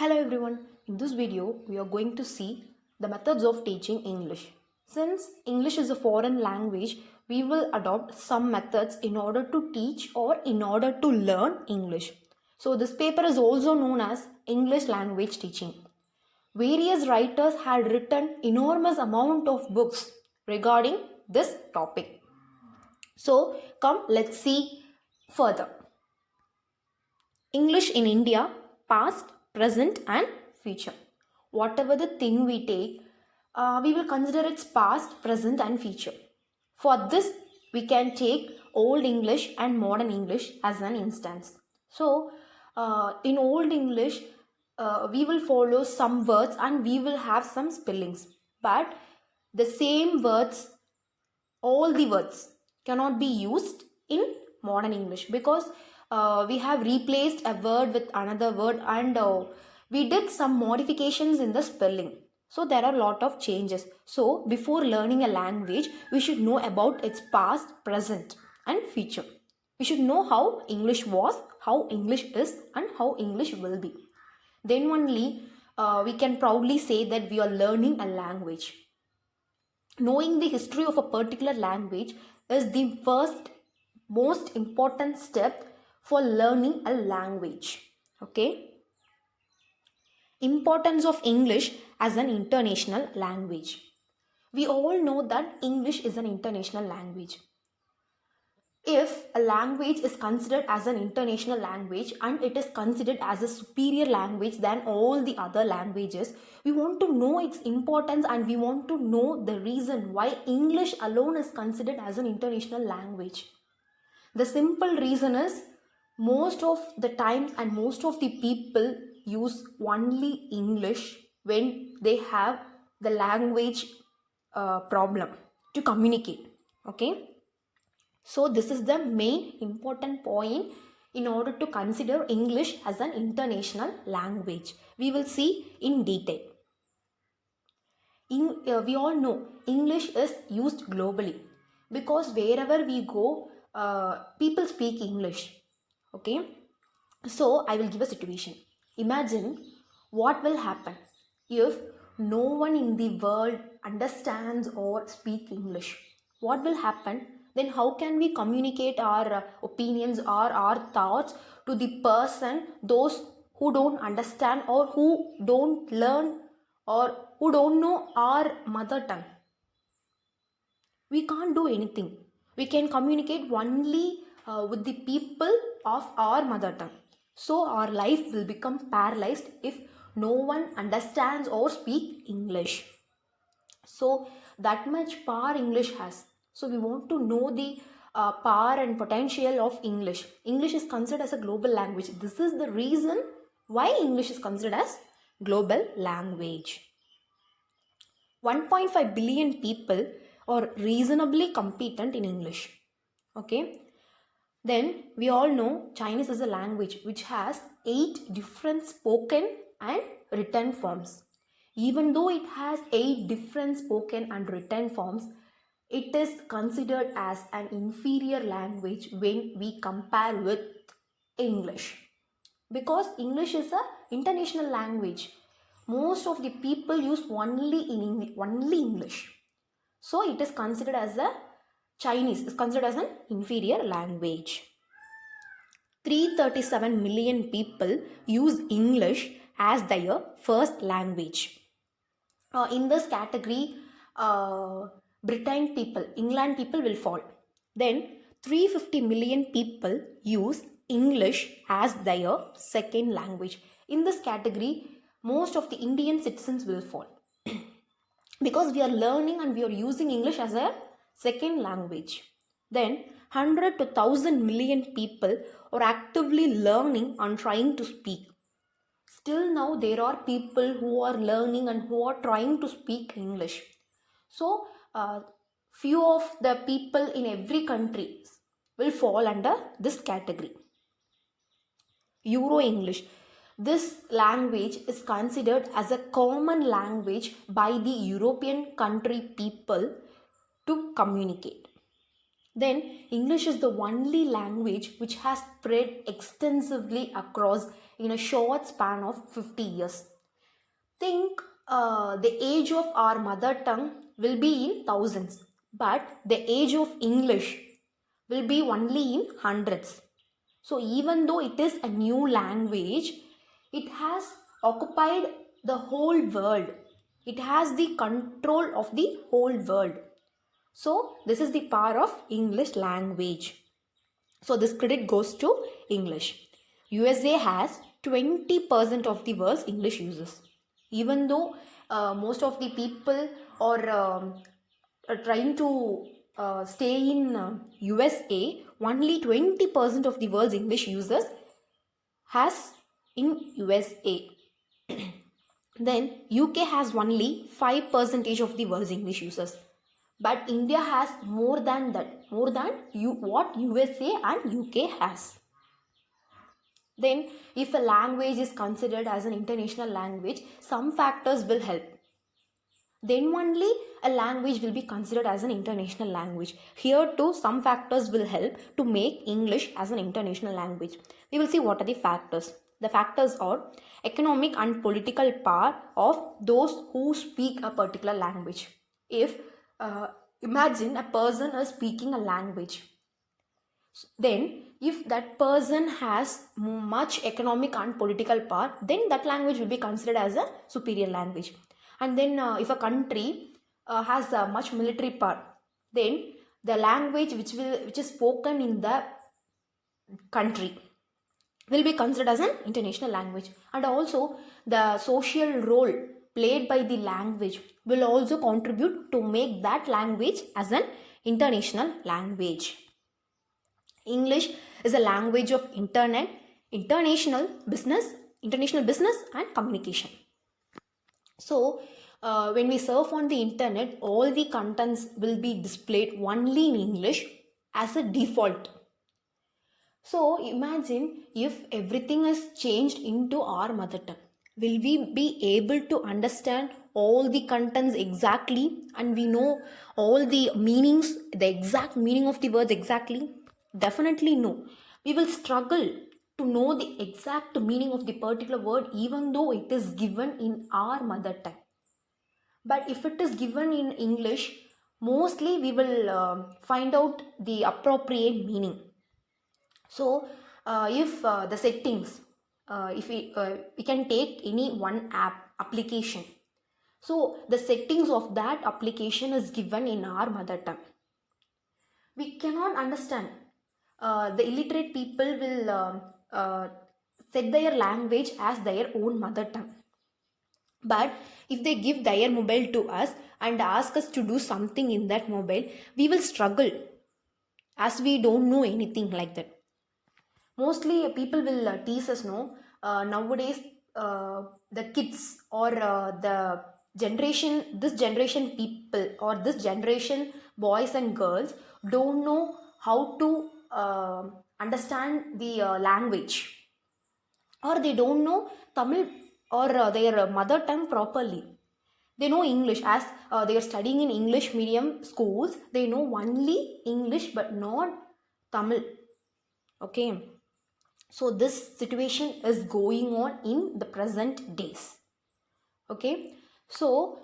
Hello everyone, in this video we are going to see the methods of teaching English. Since English is a foreign language, we will adopt some methods in order to teach or in order to learn English. So this paper is also known as English language teaching. Various writers had written enormous amount of books regarding this topic. So come let's see further. English in India, past, present and future. Whatever the thing we take, we will consider its past, present and future. For this, we can take Old English and Modern English as an instance. So, in Old English, we will follow some words and we will have some spellings. But the same words, all the words cannot be used in Modern English because we have replaced a word with another word and we did some modifications in the spelling. So there are a lot of changes. So before learning a language, we should know about its past, present and future. We should know how English was, how English is and how English will be. Then only we can proudly say that we are learning a language. Knowing the history of a particular language is the first most important step for learning a language. Okay. Importance of English as an international language. We all know that English is an international language. If a language is considered as an international language and it is considered as a superior language than all the other languages, we want to know its importance and we want to know the reason why English alone is considered as an international language. The simple reason is most of the times and most of the people use only English when they have the language problem to communicate. Okay. So this is the main important point in order to consider English as an international language. We will see in detail. We all know English is used globally because wherever we go, people speak English. Okay. So I will give a situation. Imagine what will happen if no one in the world understands or speak English. What will happen? Then how can we communicate our opinions or our thoughts to the person, those who don't understand or who don't learn or who don't know our mother tongue? We can't do anything. We can communicate only with the people of our mother tongue. So our life will become paralyzed if no one understands or speak English. So that much power English has. So we want to know the power and potential of English. English is considered as a global language. This is the reason why English is considered as global language. 1.5 billion people are reasonably competent in English. Okay. Then we all know Chinese is a language which has 8 different spoken and written forms. Even though it has 8 different spoken and written forms, it is considered as an inferior language when we compare with English. Because English is an international language. Most of the people use only English. So it is considered as a Chinese is considered as an inferior language. 337 million people use English as their first language. In this category, Britain people, England people will fall. Then 350 million people use English as their second language. In this category, most of the Indian citizens will fall. Because we are learning and we are using English as a second language. Then 100 to 1000 million people are actively learning and trying to speak. Still now there are people who are learning and who are trying to speak English. So few of the people in every country will fall under this category. Euro English. This language is considered as a common language by the European country people to communicate. Then English is the only language which has spread extensively across in a short span of 50 years. Think the age of our mother tongue will be in thousands, but the age of English will be only in hundreds. So even though it is a new language, it has occupied the whole world. It has the control of the whole world. So this is the power of English language. So this credit goes to English. USA has 20% of the world's English users. Even though most of the people are trying to stay in USA, only 20% of the world's English users has in USA. Then UK has only 5% of the world's English users. But India has more than that, more than what USA and UK has. Then if a language is considered as an international language, some factors will help. Then only a language will be considered as an international language. Here too some factors will help to make English as an international language. We will see what are the factors. The factors are economic and political power of those who speak a particular language. If imagine a person is speaking a language, then if that person has much economic and political power, then that language will be considered as a superior language. And then if a country has much military power, then the language which is spoken in the country will be considered as an international language. And also the social role played by the language will also contribute to make that language as an international language. English is a language of international business and communication. So when we surf on the internet, all the contents will be displayed only in English as a default. So imagine if everything is changed into our mother tongue. Will we be able to understand all the contents exactly, and we know all the meanings, the exact meaning of the words exactly? Definitely no. We will struggle to know the exact meaning of the particular word even though it is given in our mother tongue. But if it is given in English, mostly we will find out the appropriate meaning. So if the settings, if we can take any one application. So the settings of that application is given in our mother tongue. We cannot understand. The illiterate people will set their language as their own mother tongue. But if they give their mobile to us and ask us to do something in that mobile, we will struggle as we don't know anything like that. Mostly people will tease us, no? Nowadays, the kids or this generation people or this generation boys and girls don't know how to understand the language, or they don't know Tamil or their mother tongue properly. They know English as they are studying in English medium schools. They know only English but not Tamil. Okay. So this situation is going on in the present days. Okay. So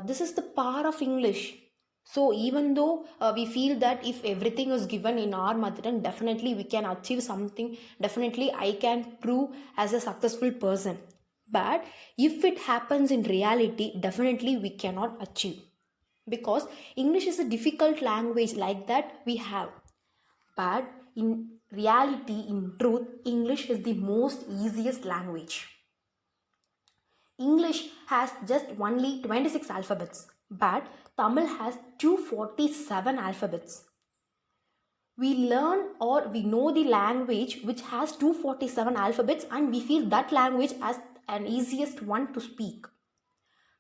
this is the power of English. So even though we feel that if everything is given in our mother tongue, definitely we can achieve something. Definitely I can prove as a successful person. But if it happens in reality, definitely we cannot achieve. Because English is a difficult language like that we have. But in reality, in truth, English is the most easiest language. English has just only 26 alphabets, but Tamil has 247 alphabets. We learn or we know the language which has 247 alphabets, and we feel that language as an easiest one to speak.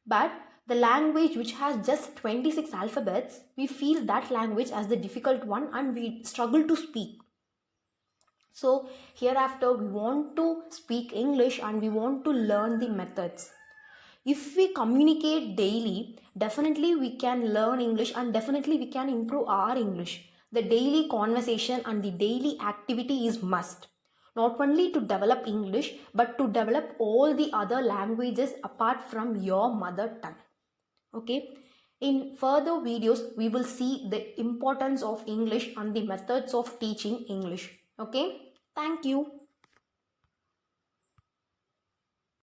But the language which has just 26 alphabets, we feel that language as the difficult one and we struggle to speak. So hereafter we want to speak English and we want to learn the methods. If we communicate daily, definitely we can learn English and definitely we can improve our English. The daily conversation and the daily activity is must. not only to develop English but to develop all the other languages apart from your mother tongue. Okay, in further videos we will see the importance of English and the methods of teaching English. Okay, thank you.